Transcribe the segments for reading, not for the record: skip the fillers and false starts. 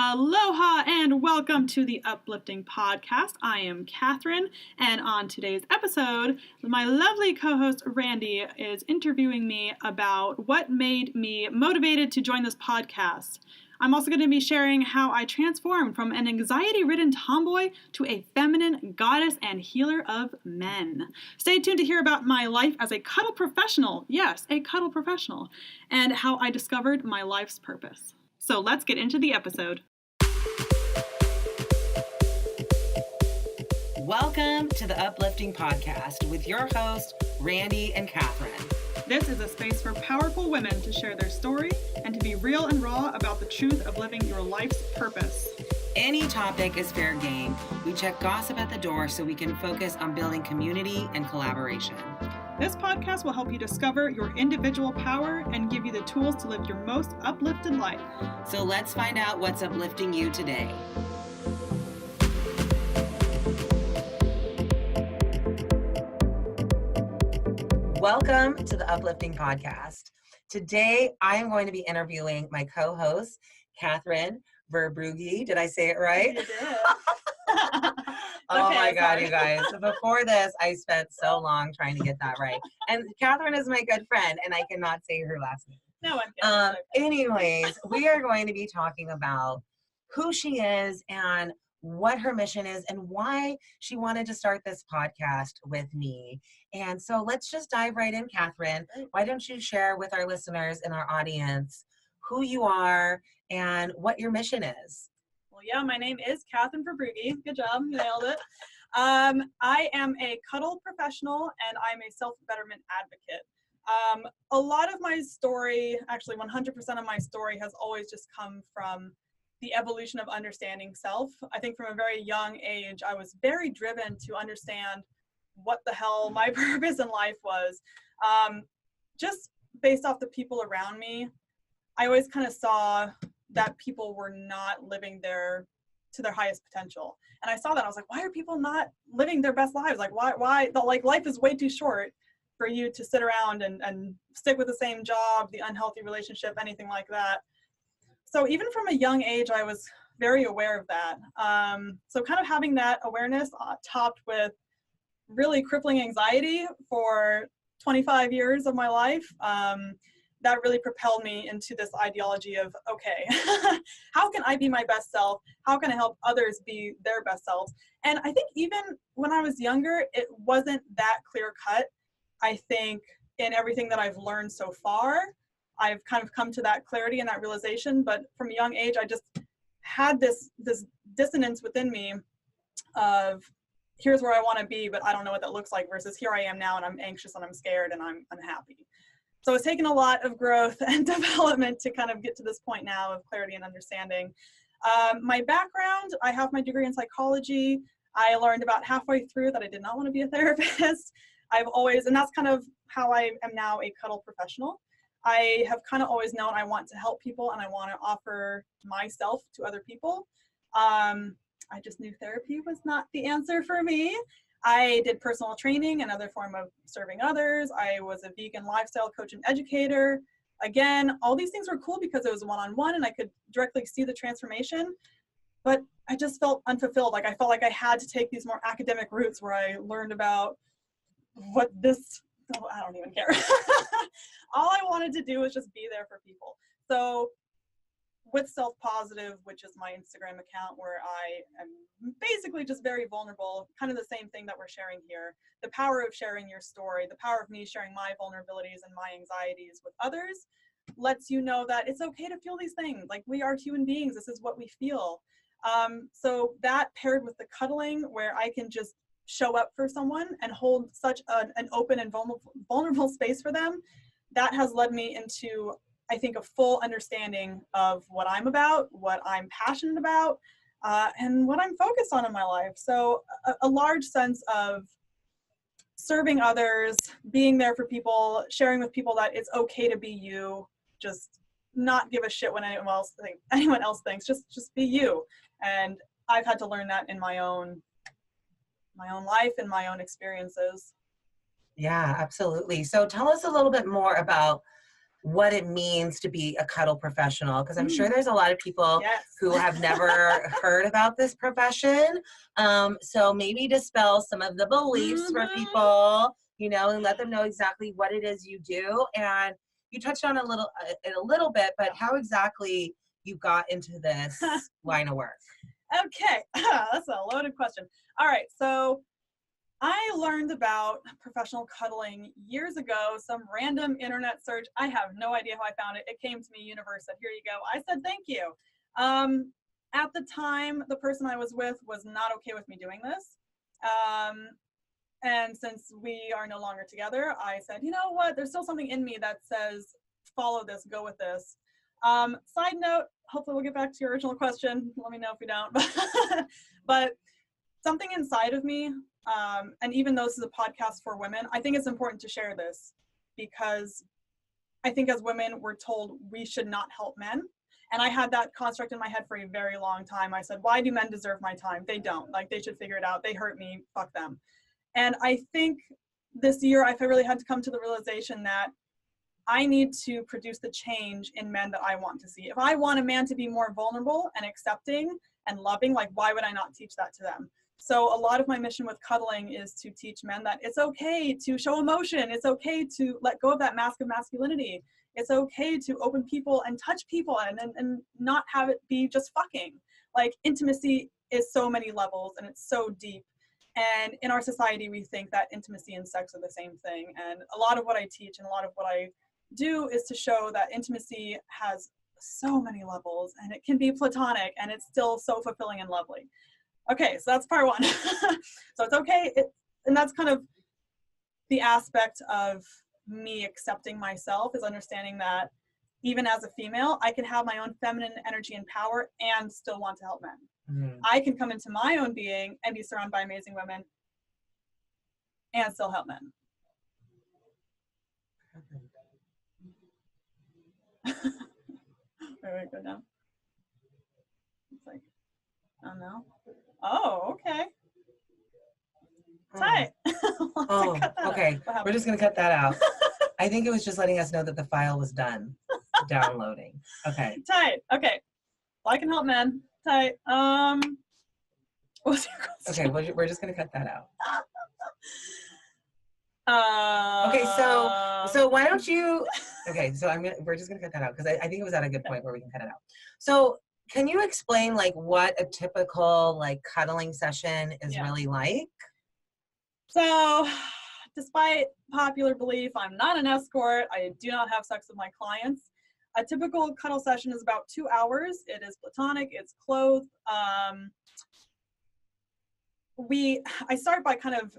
Aloha and welcome to the Uplifting Podcast. I am Kathryn, and on today's episode, my lovely co-host Randi is interviewing me about what made me motivated to join this podcast. I'm also going to be sharing how I transformed from an anxiety-ridden tomboy to a feminine goddess and healer of men. Stay tuned to hear about my life as a cuddle professional. Yes, a cuddle professional. And how I discovered my life's purpose. So let's get into the episode. Welcome to the Uplifting Podcast with your hosts, Randi and Kathryn. This is a space for powerful women to share their story and to be real and raw about the truth of living your life's purpose. Any topic is fair game. We check gossip at the door so we can focus on building community and collaboration. This podcast will help you discover your individual power and give you the tools to live your most uplifted life. So let's find out what's uplifting you today. Welcome to the Uplifting Podcast. Today, I am going to be interviewing my co-host, Kathryn Verbrugge. Did I say it right? You did. Oh Okay, my God, sorry. you guys. So before this, I spent so long trying to get that right. And Kathryn is my good friend, and I cannot say her last name. No, I'm kidding. Anyways, we are going to be talking about who she is and what her mission is and why she wanted to start this podcast with me. And so let's just dive right in, Kathryn. Why don't you share with our listeners and our audience who you are and what your mission is? Well, yeah, my name is Kathryn Verbrugge. Good job, you nailed it. I am a cuddle professional and I'm a self-betterment advocate. A lot of my story, actually 100% of my story, has always just come from the evolution of understanding self. I think from a very young age, I was very driven to understand what the hell my purpose in life was. Just based off the people around me, I always kind of saw that people were not living to their highest potential. And I saw that, I was like, why are people not living their best lives? Like, why, life is way too short for you to sit around and stick with the same job, the unhealthy relationship, anything like that. So even from a young age, I was very aware of that. So kind of having that awareness topped with really crippling anxiety for 25 years of my life, that really propelled me into this ideology of, okay, how can I be my best self? How can I help others be their best selves? And I think even when I was younger, it wasn't that clear cut. I think in everything that I've learned so far, I've kind of come to that clarity and that realization. But from a young age, I just had this dissonance within me of here's where I want to be, but I don't know what that looks like, versus here I am now and I'm anxious and I'm scared and I'm unhappy. So it's taken a lot of growth and development to kind of get to this point now of clarity and understanding. My background, I have my degree in psychology. I learned about halfway through that I did not want to be a therapist. And that's kind of how I am now a cuddle professional. I have kind of always known I want to help people and I want to offer myself to other people. I just knew therapy was not the answer for me. I did personal training, another form of serving others. I was a vegan lifestyle coach and educator. Again, all these things were cool because it was one-on-one and I could directly see the transformation, but I just felt unfulfilled. Like I felt like I had to take these more academic routes where I learned about I don't even care. All I wanted to do was just be there for people. So with Self-Positive, which is my Instagram account where I am basically just very vulnerable, kind of the same thing that we're sharing here. The power of sharing your story, the power of me sharing my vulnerabilities and my anxieties with others lets you know that it's okay to feel these things. Like, we are human beings. This is what we feel. So that paired with the cuddling, where I can just show up for someone and hold such an open and vulnerable space for them, that has led me into, I think, a full understanding of what I'm about, what I'm passionate about, and what I'm focused on in my life. So a large sense of serving others, being there for people, sharing with people that it's okay to be you, just not give a shit what anyone else thinks, just be you. And I've had to learn that in my own life and my own experiences. Yeah, absolutely. So tell us a little bit more about what it means to be a cuddle professional, because I'm sure there's a lot of people Yes. who have never heard about this profession. So maybe dispel some of the beliefs for people, you know, and let them know exactly what it is you do. And you touched on it a little bit, but how exactly you got into this line of work? Okay, that's a loaded question. All right, so I learned about professional cuddling years ago, some random internet search. I have no idea how I found it. It came to me, universe said, here you go. I said, thank you. At the time, the person I was with was not okay with me doing this. And since we are no longer together, I said, you know what? There's still something in me that says, follow this, go with this. Side note, hopefully we'll get back to your original question. Let me know if we don't. But something inside of me, and even though this is a podcast for women, I think it's important to share this because I think as women, we're told we should not help men. And I had that construct in my head for a very long time. I said, why do men deserve my time? They don't. Like, they should figure it out. They hurt me. Fuck them. And I think this year I've really had to come to the realization that I need to produce the change in men that I want to see. If I want a man to be more vulnerable and accepting and loving, like, why would I not teach that to them? So a lot of my mission with cuddling is to teach men that it's okay to show emotion. It's okay to let go of that mask of masculinity. It's okay to open people and touch people and not have it be just fucking. Like, intimacy is so many levels and it's so deep. And in our society, we think that intimacy and sex are the same thing. And a lot of what I teach and a lot of what I do is to show that intimacy has so many levels and it can be platonic and it's still so fulfilling and lovely. Okay, so that's part one. So it's okay. And that's kind of the aspect of me accepting myself, is understanding that even as a female, I can have my own feminine energy and power and still want to help men. I can come into my own being and be surrounded by amazing women and still help men. Wait, go down. It's like, oh no. Oh, okay. Tight. Oh, okay. We're just gonna cut that out. I think it was just letting us know that the file was done downloading. Okay. Tight. Okay. Well, I can help men. Tight. What's your question? Okay, we're just gonna cut that out. Okay, so why don't you? Okay, so we're just gonna cut that out because I think it was at a good point where we can cut it out. So can you explain like what a typical like cuddling session is really like? So, despite popular belief, I'm not an escort. I do not have sex with my clients. A typical cuddle session is about 2 hours. It is platonic. It's clothed. I start by kind of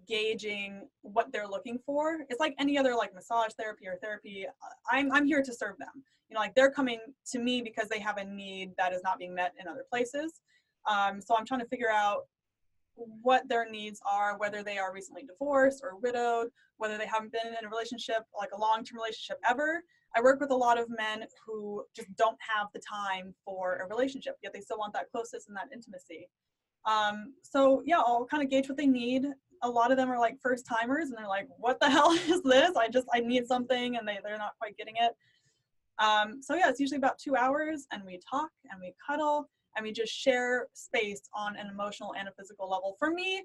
gauging what they're looking for. It's like any other like massage therapy or therapy. I'm here to serve them. You know, like, they're coming to me because they have a need that is not being met in other places. So I'm trying to figure out what their needs are, whether they are recently divorced or widowed, whether they haven't been in a relationship, like a long-term relationship ever. I work with a lot of men who just don't have the time for a relationship, yet they still want that closeness and that intimacy. So yeah, I'll kind of gauge what they need. A lot of them are like first timers and they're like, what the hell is this? I need something, and they're not quite getting it. So yeah, it's usually about 2 hours, and we talk and we cuddle and we just share space on an emotional and a physical level. For me,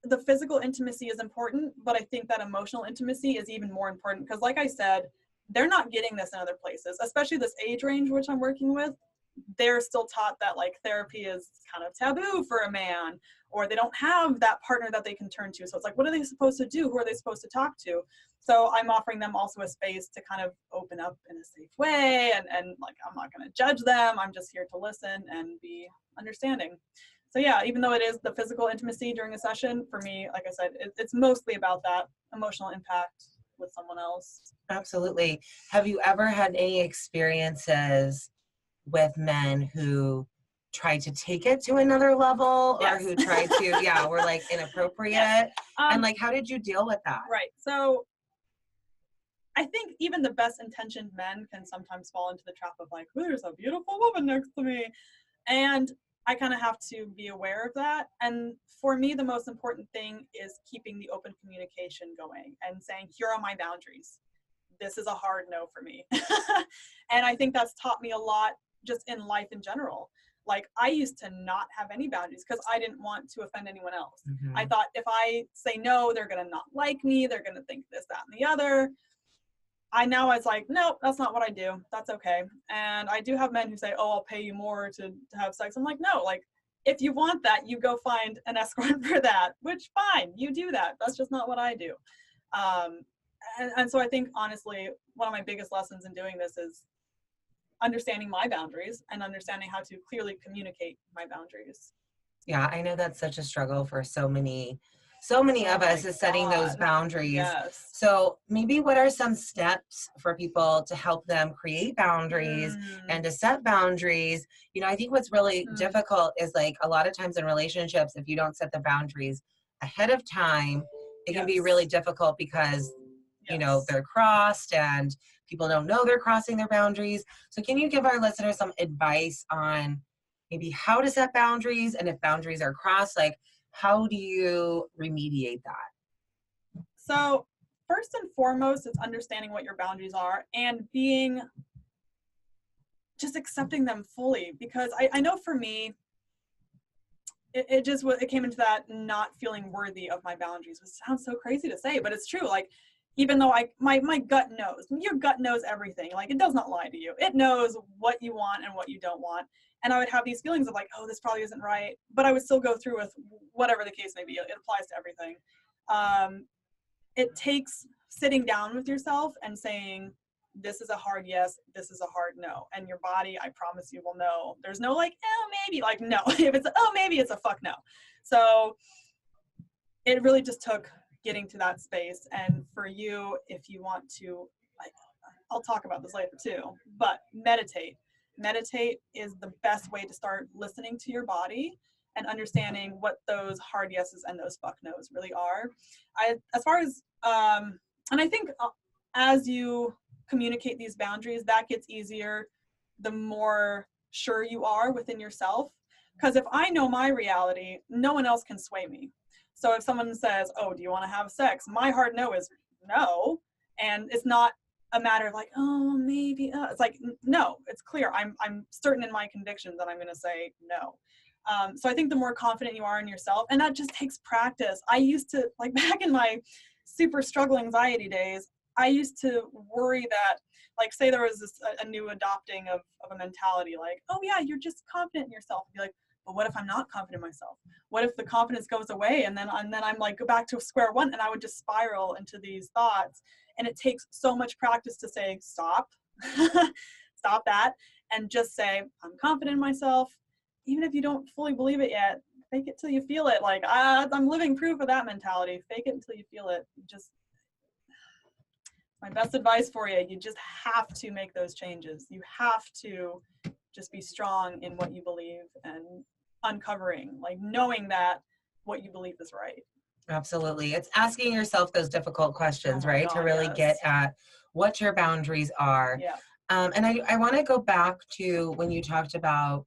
the physical intimacy is important, but I think that emotional intimacy is even more important because, like I said, they're not getting this in other places, especially this age range which I'm working with. They're still taught that like therapy is kind of taboo for a man, or they don't have that partner that they can turn to. So it's like, what are they supposed to do? Who are they supposed to talk to? So I'm offering them also a space to kind of open up in a safe way, and like, I'm not going to judge them. I'm just here to listen and be understanding. So yeah, even though it is the physical intimacy during a session, for me, like I said, it's mostly about that emotional impact with someone else. Absolutely. Have you ever had any experiences with men who tried to take it to another level, or who tried to, were like inappropriate? Yes. And like, how did you deal with that? Right. So I think even the best intentioned men can sometimes fall into the trap of like, oh, there's a beautiful woman next to me. And I kind of have to be aware of that. And for me, the most important thing is keeping the open communication going and saying, here are my boundaries. this is a hard no for me. And I think that's taught me a lot just in life in general. Like, I used to not have any boundaries because I didn't want to offend anyone else. I thought if I say no, they're going to not like me. They're going to think this, that, and the other. Now was like, no, that's not what I do. That's okay. And I do have men who say, oh, I'll pay you more to have sex. I'm like, no, like, if you want that, you go find an escort for that, which fine, you do that. That's just not what I do. And so I think, honestly, one of my biggest lessons in doing this is understanding my boundaries and understanding how to clearly communicate my boundaries. Yeah, I know that's such a struggle for so many of us, is setting those boundaries. Yes. So maybe what are some steps for people to help them create boundaries and to set boundaries? You know, I think what's really difficult is, like, a lot of times in relationships, if you don't set the boundaries ahead of time, it can be really difficult because, you know, they're crossed and people don't know they're crossing their boundaries. So can you give our listeners some advice on maybe how to set boundaries, and if boundaries are crossed, like, how do you remediate that? So first and foremost, it's understanding what your boundaries are and just accepting them fully. Because I know for me, it came into that not feeling worthy of my boundaries, which sounds so crazy to say, but it's true. Like, even though my gut knows, your gut knows everything. Like, it does not lie to you. It knows what you want and what you don't want. And I would have these feelings of like, oh, this probably isn't right, but I would still go through with whatever the case may be. It applies to everything. It takes sitting down with yourself and saying, this is a hard yes, this is a hard no. And your body, I promise you, will know. There's no like, oh, maybe, like, no. If it's, oh, maybe, it's a fuck no. So it really just took getting to that space. And for you, if you want to, like, I'll talk about this later too, but meditate is the best way to start listening to your body and understanding what those hard yeses and those fuck nos really are. As far as and I think as you communicate these boundaries, that gets easier the more sure you are within yourself. Because if I know my reality, no one else can sway me. So if someone says, oh, do you want to have sex? My hard no is no. And it's not a matter of like, oh, maybe. It's like, no, it's clear. I'm certain in my convictions that I'm going to say no. So I think the more confident you are in yourself, and that just takes practice. I used to, like, back in my super struggle anxiety days, I used to worry that, like, say there was a new adopting of a mentality, like, oh yeah, you're just confident in yourself. I'd be like, but what if I'm not confident in myself? What if the confidence goes away and then I'm like, go back to square one, and I would just spiral into these thoughts. And it takes so much practice to say, stop, stop that, and just say, I'm confident in myself. Even if you don't fully believe it yet, fake it till you feel it. Like, I'm living proof of that mentality. Fake it until you feel it. My best advice for you, you just have to make those changes. You have to just be strong in what you believe and uncovering, like, knowing that what you believe is right. Absolutely. It's asking yourself those difficult questions, right? To really get at what your boundaries are. Yeah. And I want to go back to when you talked about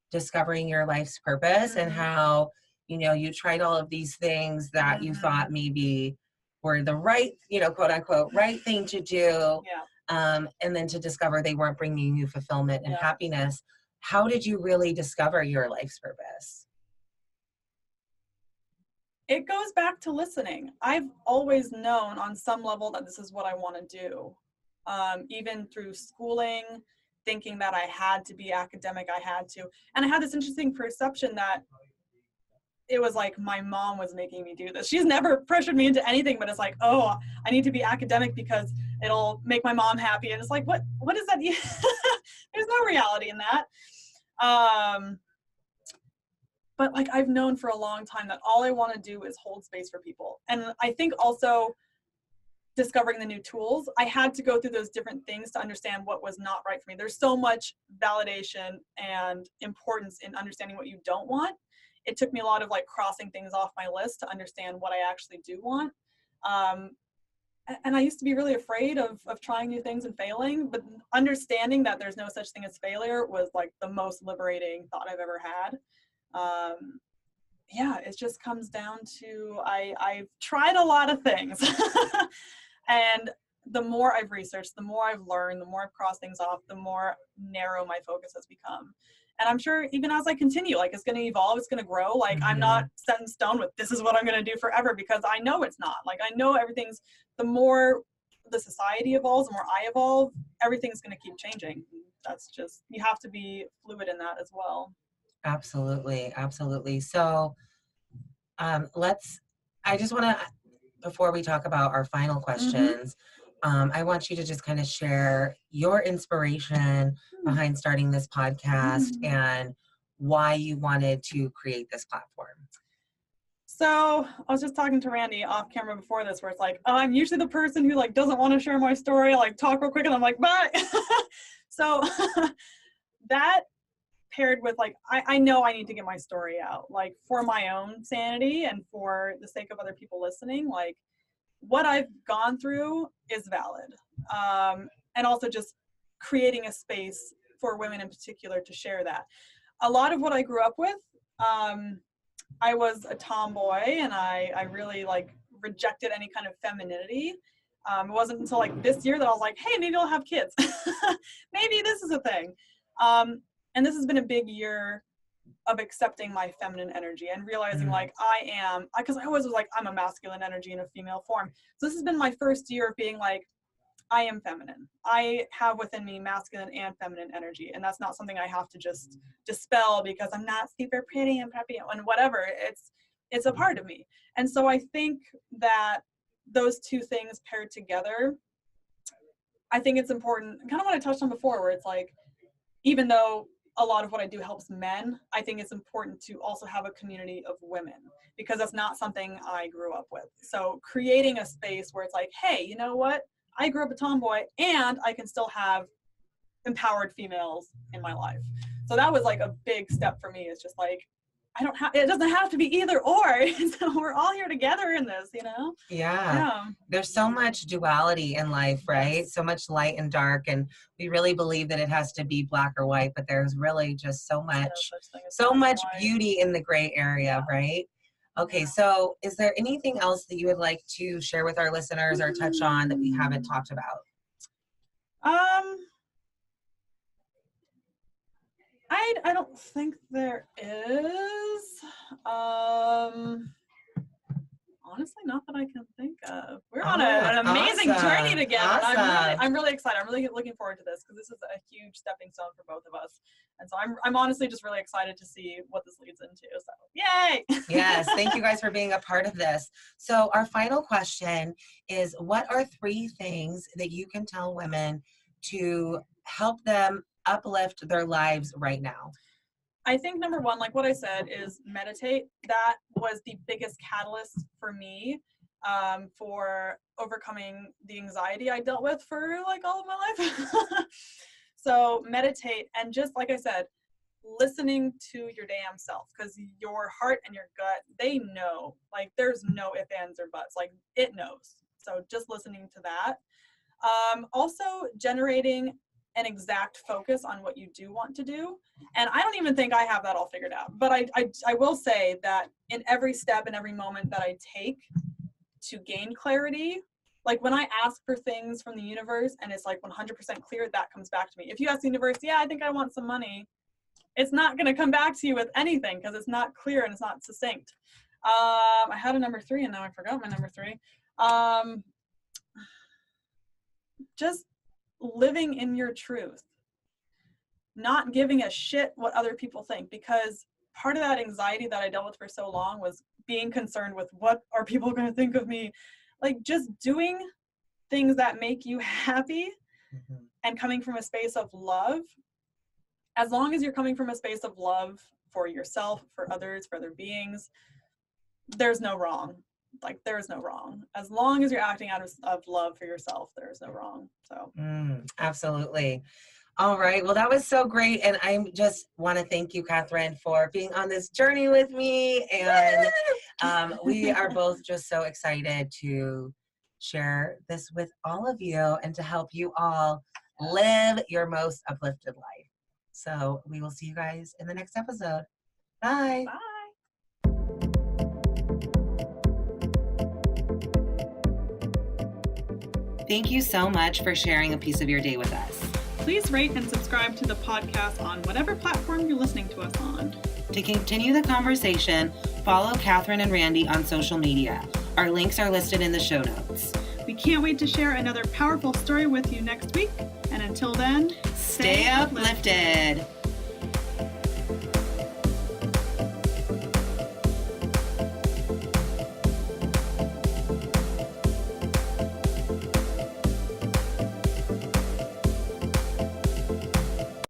discovering your life's purpose and how, you know, you tried all of these things that you thought maybe were the right, you know, quote unquote, right thing to do. Yeah. And then to discover they weren't bringing you fulfillment and happiness. How did you really discover your life's purpose? It goes back to listening. I've always known on some level that this is what I want to do. Even through schooling, thinking that I had to be academic, I had to. And I had this interesting perception that it was like my mom was making me do this. She's never pressured me into anything, but it's like, oh, I need to be academic because it'll make my mom happy. And it's like, what is that? There's no reality in that. But like, I've known for a long time that all I want to do is hold space for people. And I think also discovering the new tools, I had to go through those different things to understand what was not right for me. There's so much validation and importance in understanding what you don't want. It took me a lot of like crossing things off my list to understand what I actually do want. And I used to be really afraid of trying new things and failing, but understanding that there's no such thing as failure was like the most liberating thought I've ever had. Yeah, it just comes down to I've tried a lot of things. And the more I've researched, the more I've learned, the more I've crossed things off, the more narrow my focus has become. And I'm sure even as I continue, like, it's going to evolve, it's going to grow. Like, I'm not set in stone with this is what I'm going to do forever, because I know it's not. Like, I know everything's, the more the society evolves, the more I evolve, everything's going to keep changing. That's just, you have to be fluid in that as well. Absolutely. Absolutely. So I just want to, before we talk about our final questions, I want you to just kind of share your inspiration behind starting this podcast and why you wanted to create this platform. So I was just talking to Randi off camera before this, where it's like, oh, I'm usually the person who like doesn't want to share my story, like talk real quick, and I'm like, bye. So that paired with like, I know I need to get my story out, like for my own sanity and for the sake of other people listening. Like, what I've gone through is valid. And also just creating a space for women in particular to share that. A lot of what I grew up with, I was a tomboy, and I really like rejected any kind of femininity. It wasn't until like this year that I was like, hey, maybe I'll have kids. Maybe this is a thing. And this has been a big year of accepting my feminine energy and realizing like because I always was like, I'm a masculine energy in a female form. So this has been my first year of being like, I am feminine. I have within me masculine and feminine energy. And that's not something I have to just dispel because I'm not super pretty and preppy and whatever. It's a part of me. And so I think that those two things paired together, I think it's important, kind of what I touched on before, where it's like, even though a lot of what I do helps men, I think it's important to also have a community of women, because that's not something I grew up with. So creating a space where it's like, hey, you know what? I grew up a tomboy and I can still have empowered females in my life. So that was like a big step for me. It's just like, it doesn't have to be either or. So we're all here together in this, you know? Yeah. There's so much duality in life, right? Yes. So much light and dark. And we really believe that it has to be black or white, but there's really just so much beauty in the gray area, right? Okay, so is there anything else that you would like to share with our listeners or touch on that we haven't talked about? I don't think there is. Honestly, not that I can think of. We're on an amazing journey together. Awesome. I'm really excited. I'm really looking forward to this, because this is a huge stepping stone for both of us. And so I'm honestly just really excited to see what this leads into. So yay! Yes, thank you guys for being a part of this. So our final question is, what are 3 things that you can tell women to help them uplift their lives right now? I think number 1, like what I said, is meditate. That was the biggest catalyst for me for overcoming the anxiety I dealt with for like all of my life. So meditate, and just like I said, listening to your damn self, because your heart and your gut, they know. Like, there's no ifs, ands, or buts. Like, it knows. So just listening to that. Also generating an exact focus on what you do want to do. And I don't even think I have that all figured out. But I will say that in every step and every moment that I take to gain clarity, like when I ask for things from the universe and it's like 100% clear, that comes back to me. If you ask the universe, yeah, I think I want some money, it's not going to come back to you with anything, because it's not clear and it's not succinct. I had a number 3 and now I forgot my number 3. Just living in your truth, not giving a shit what other people think, because part of that anxiety that I dealt with for so long was being concerned with what are people going to think of me. Like, just doing things that make you happy and coming from a space of love. As long as you're coming from a space of love for yourself, for others, for other beings, there's no wrong. Like, there's no wrong. As long as you're acting out of love for yourself, there's no wrong. So absolutely. All right. Well, that was so great. And I just want to thank you, Kathryn, for being on this journey with me. And we are both just so excited to share this with all of you and to help you all live your most uplifted life. So we will see you guys in the next episode. Bye. Bye. Thank you so much for sharing a piece of your day with us. Please rate and subscribe to the podcast on whatever platform you're listening to us on. To continue the conversation, follow Kathryn and Randi on social media. Our links are listed in the show notes. We can't wait to share another powerful story with you next week. And until then, stay uplifted.